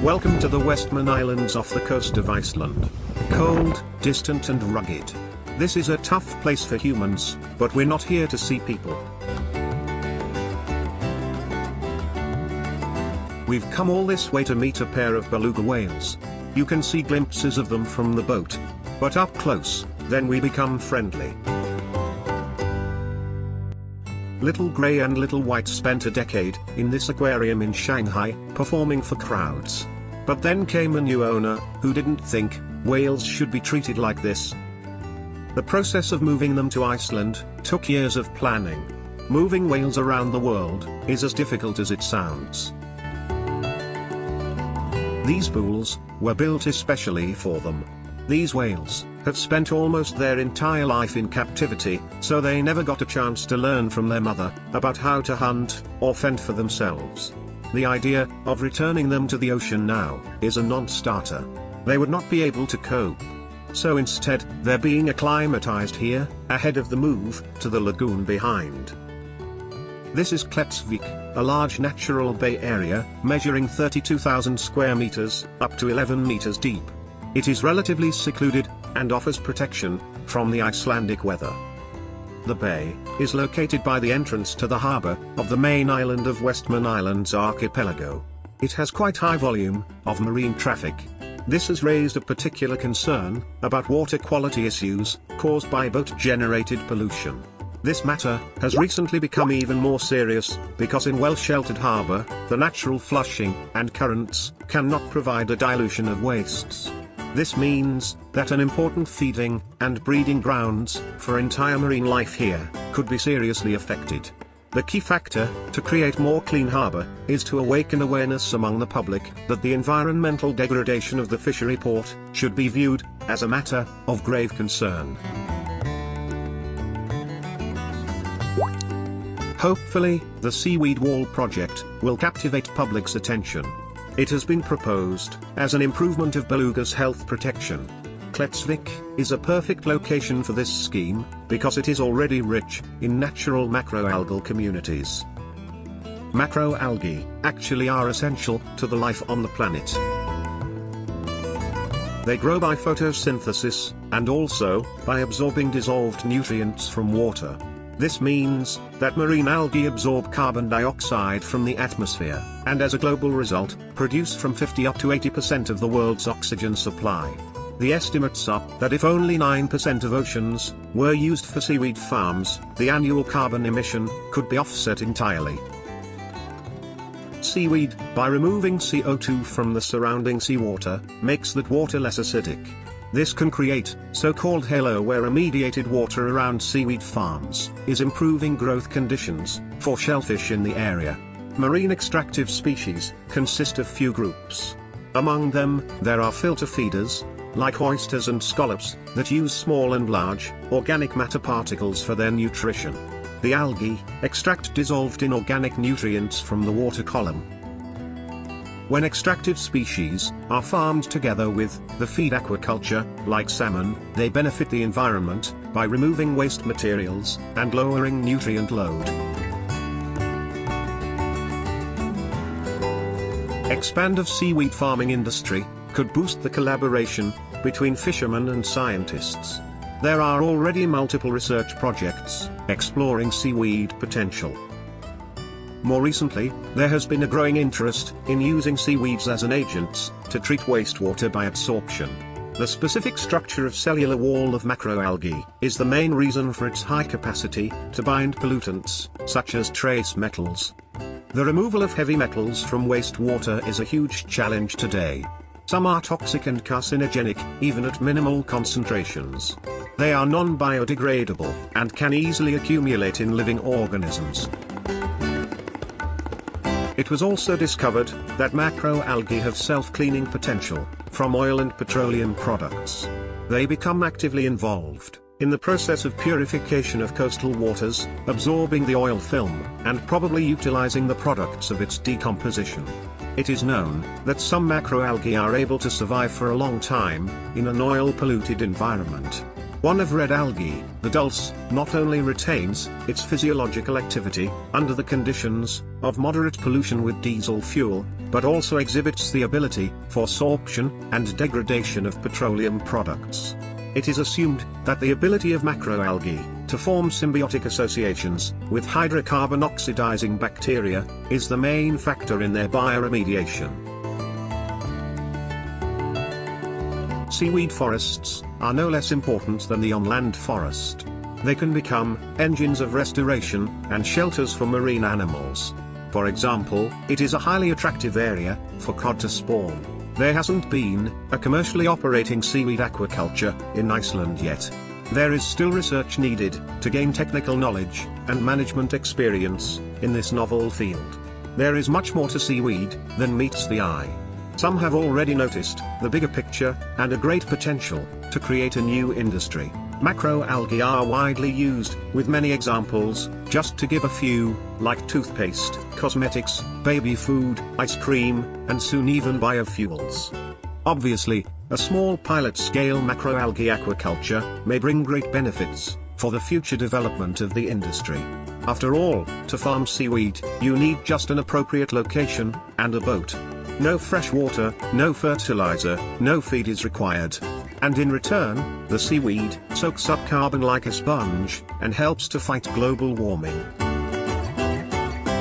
Welcome to the Westman Islands off the coast of Iceland. Cold, distant and rugged. This is a tough place for humans, but we're not here to see people. We've come all this way to meet a pair of beluga whales. You can see glimpses of them from the boat. But up close, then we become friendly. Little Grey and Little White spent a decade in this aquarium in Shanghai, performing for crowds. But then came a new owner, who didn't think whales should be treated like this. The process of moving them to Iceland took years of planning. Moving whales around the world is as difficult as it sounds. These pools were built especially for them. These whales have spent almost their entire life in captivity, so they never got a chance to learn from their mother about how to hunt or fend for themselves. The idea of returning them to the ocean now is a non-starter. They would not be able to cope. So instead, they're being acclimatized here, ahead of the move to the lagoon behind. This is Kletzvik, a large natural bay area, measuring 32,000 square meters, up to 11 meters deep. It is relatively secluded, and offers protection from the Icelandic weather. The bay is located by the entrance to the harbor of the main island of Westman Islands archipelago. It has quite high volume of marine traffic. This has raised a particular concern about water quality issues caused by boat-generated pollution. This matter has recently become even more serious, because in well-sheltered harbor, the natural flushing and currents cannot provide a dilution of wastes. This means that an important feeding and breeding grounds for entire marine life here could be seriously affected. The key factor to create more clean harbor is to awaken awareness among the public that the environmental degradation of the fishery port should be viewed as a matter of grave concern. Hopefully, the seaweed wall project will captivate public's attention. It has been proposed as an improvement of beluga's health protection. Kletzvik is a perfect location for this scheme, because it is already rich in natural macroalgal communities. Macroalgae actually are essential to the life on the planet. They grow by photosynthesis, and also by absorbing dissolved nutrients from water. This means that marine algae absorb carbon dioxide from the atmosphere, and as a global result, produce from 50 up to 80% of the world's oxygen supply. The estimates are that if only 9% of oceans were used for seaweed farms, the annual carbon emission could be offset entirely. Seaweed, by removing CO2 from the surrounding seawater, makes that water less acidic. This can create so-called halo, where irradiated water around seaweed farms is improving growth conditions for shellfish in the area. Marine extractive species consist of few groups. Among them, there are filter feeders, like oysters and scallops, that use small and large organic matter particles for their nutrition. The algae extract dissolved inorganic nutrients from the water column. When extractive species are farmed together with the feed aquaculture, like salmon, they benefit the environment by removing waste materials and lowering nutrient load. Expand of seaweed farming industry could boost the collaboration between fishermen and scientists. There are already multiple research projects exploring seaweed potential. More recently, there has been a growing interest in using seaweeds as an agents to treat wastewater by adsorption. The specific structure of cellular wall of macroalgae is the main reason for its high capacity to bind pollutants, such as trace metals. The removal of heavy metals from wastewater is a huge challenge today. Some are toxic and carcinogenic, even at minimal concentrations. They are non-biodegradable, and can easily accumulate in living organisms. It was also discovered that macroalgae have self-cleaning potential from oil and petroleum products. They become actively involved in the process of purification of coastal waters, absorbing the oil film, and probably utilizing the products of its decomposition. It is known that some macroalgae are able to survive for a long time in an oil-polluted environment. One of red algae, the dulse, not only retains its physiological activity under the conditions of moderate pollution with diesel fuel, but also exhibits the ability for sorption and degradation of petroleum products. It is assumed that the ability of macroalgae to form symbiotic associations with hydrocarbon oxidizing bacteria is the main factor in their bioremediation. Seaweed forests are no less important than the on-land forest. They can become engines of restoration and shelters for marine animals. For example, it is a highly attractive area for cod to spawn. There hasn't been a commercially operating seaweed aquaculture in Iceland yet. There is still research needed to gain technical knowledge and management experience in this novel field. There is much more to seaweed than meets the eye. Some have already noticed the bigger picture and a great potential to create a new industry. Macroalgae are widely used, with many examples, just to give a few, like toothpaste, cosmetics, baby food, ice cream, and soon even biofuels. Obviously, a small pilot-scale macroalgae aquaculture may bring great benefits for the future development of the industry. After all, to farm seaweed, you need just an appropriate location and a boat. No fresh water, no fertilizer, no feed is required. And in return, the seaweed soaks up carbon like a sponge and helps to fight global warming.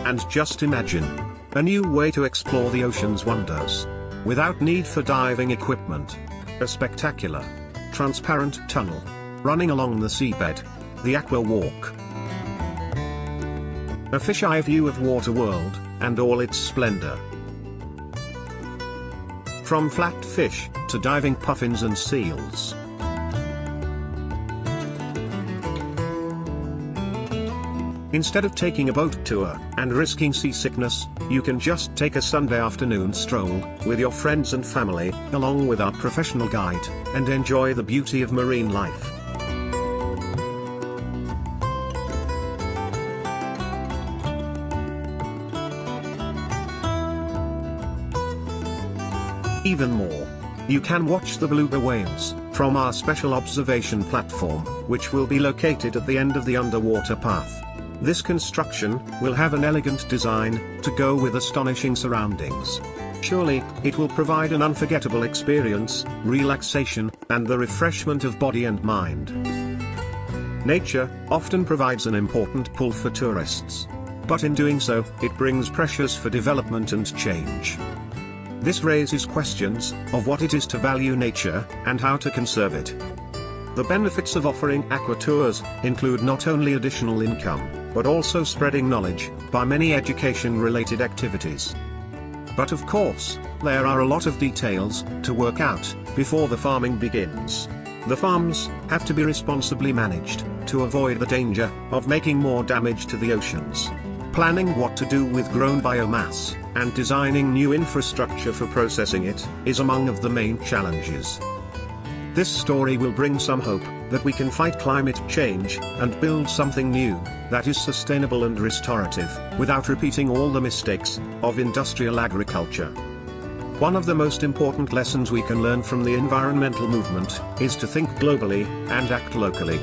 And just imagine a new way to explore the ocean's wonders without need for diving equipment. A spectacular, transparent tunnel running along the seabed, the Aqua Walk. A fisheye view of water world and all its splendor. From flat fish to diving puffins and seals. Instead of taking a boat tour and risking seasickness, you can just take a Sunday afternoon stroll with your friends and family, along with our professional guide, and enjoy the beauty of marine life. Even more, you can watch the beluga whales from our special observation platform, which will be located at the end of the underwater path. This construction will have an elegant design to go with astonishing surroundings. Surely, it will provide an unforgettable experience, relaxation, and the refreshment of body and mind. Nature often provides an important pull for tourists. But in doing so, it brings pressures for development and change. This raises questions of what it is to value nature and how to conserve it. The benefits of offering aqua tours include not only additional income, but also spreading knowledge by many education-related activities. But of course, there are a lot of details to work out before the farming begins. The farms have to be responsibly managed to avoid the danger of making more damage to the oceans. Planning what to do with grown biomass and designing new infrastructure for processing it is among of the main challenges. This story will bring some hope that we can fight climate change and build something new that is sustainable and restorative without repeating all the mistakes of industrial agriculture. One of the most important lessons we can learn from the environmental movement is to think globally and act locally.